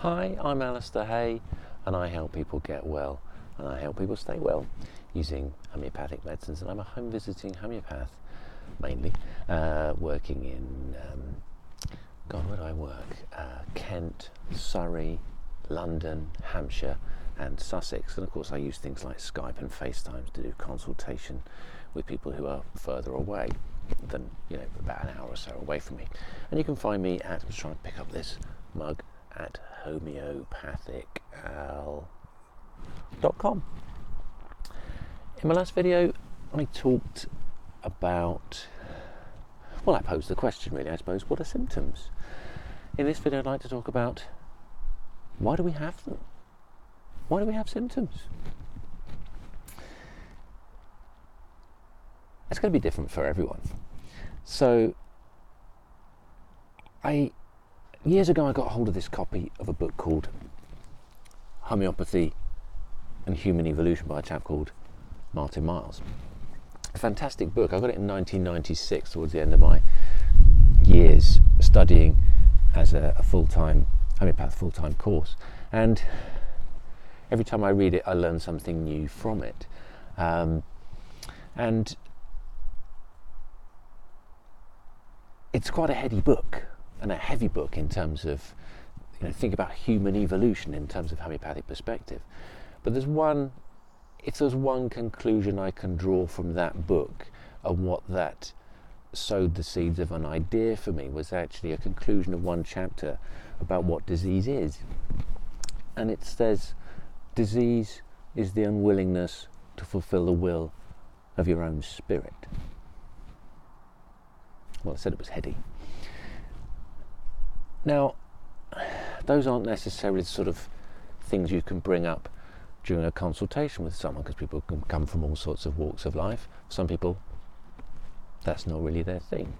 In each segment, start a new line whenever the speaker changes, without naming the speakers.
Hi, I'm Alastair Hay, and I help people get well, and I help people stay well using homeopathic medicines. And I'm a home visiting homeopath, mainly, working in, where do I work? Kent, Surrey, London, Hampshire and Sussex. And of course I use things like Skype and FaceTime to do consultation with people who are further away than, about an hour or so away from me. And you can find me at, I'm just trying to pick up this mug, at homeopathical.com. In my last video I talked about, I posed the question really, I suppose, what are symptoms? In this video I'd like to talk about, why do we have them? Why do we have symptoms? It's going to be different for everyone. So years ago I got hold of this copy of a book called Homeopathy and Human Evolution by a chap called Martin Miles. A fantastic book. I got it in 1996 towards the end of my years studying as a full-time homeopath, full-time course. And every time I read it I learn something new from it. And it's quite a heady book and a heavy book in terms of, think about human evolution in terms of homeopathic perspective. But if there's one conclusion I can draw from that book, and what that sowed the seeds of an idea for me, was actually a conclusion of one chapter about what disease is. And it says, disease is the unwillingness to fulfill the will of your own spirit. Well, I said it was heady. Now, those aren't necessarily the sort of things you can bring up during a consultation with someone, because people can come from all sorts of walks of life. Some people, that's not really their thing.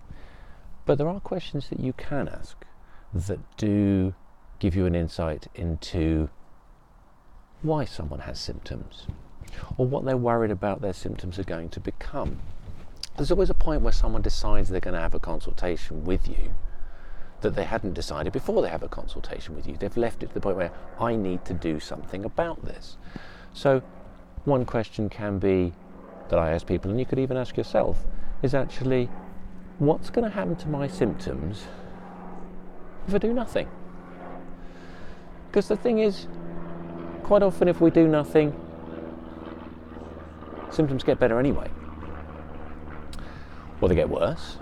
But there are questions that you can ask that do give you an insight into why someone has symptoms, or what they're worried about their symptoms are going to become. There's always a point where someone decides they're going to have a consultation with you that they hadn't decided before they have a consultation with you. They've left it to the point where I need to do something about this. So one question can be, that I ask people, and you could even ask yourself, is actually, what's going to happen to my symptoms if I do nothing? Because the thing is, quite often if we do nothing, symptoms get better anyway. Or they get worse.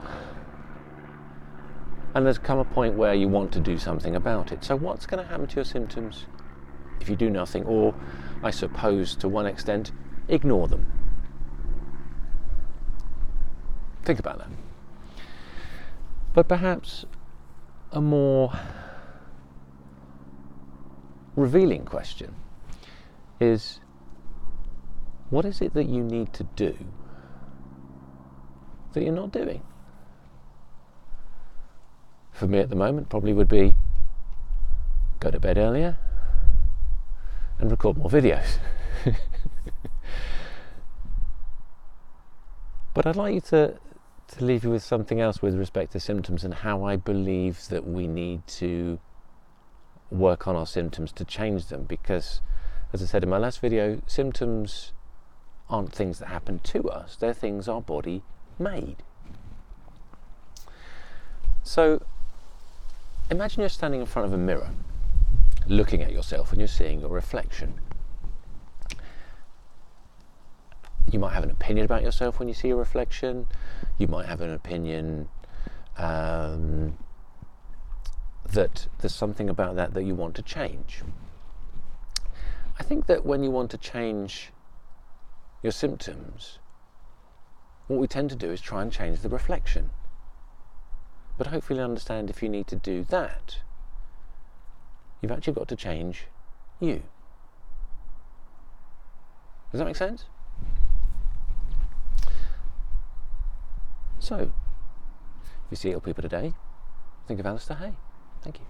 And there's come a point where you want to do something about it. So what's going to happen to your symptoms if you do nothing, or, I suppose, to one extent, ignore them? Think about that. But perhaps a more revealing question is, what is it that you need to do that you're not doing? For me at the moment probably would be go to bed earlier and record more videos. But I'd like you to leave you with something else with respect to symptoms, and how I believe that we need to work on our symptoms to change them. Because, as I said in my last video, symptoms aren't things that happen to us, they're things our body made. So imagine you're standing in front of a mirror looking at yourself, and you're seeing your reflection. You might have an opinion about yourself when you see your reflection. You might have an opinion that there's something about that you want to change. I think that when you want to change your symptoms, what we tend to do is try and change the reflection. But hopefully understand, if you need to do that, you've actually got to change you. Does that make sense? So, if you see ill people today, think of Alastair Hay. Thank you.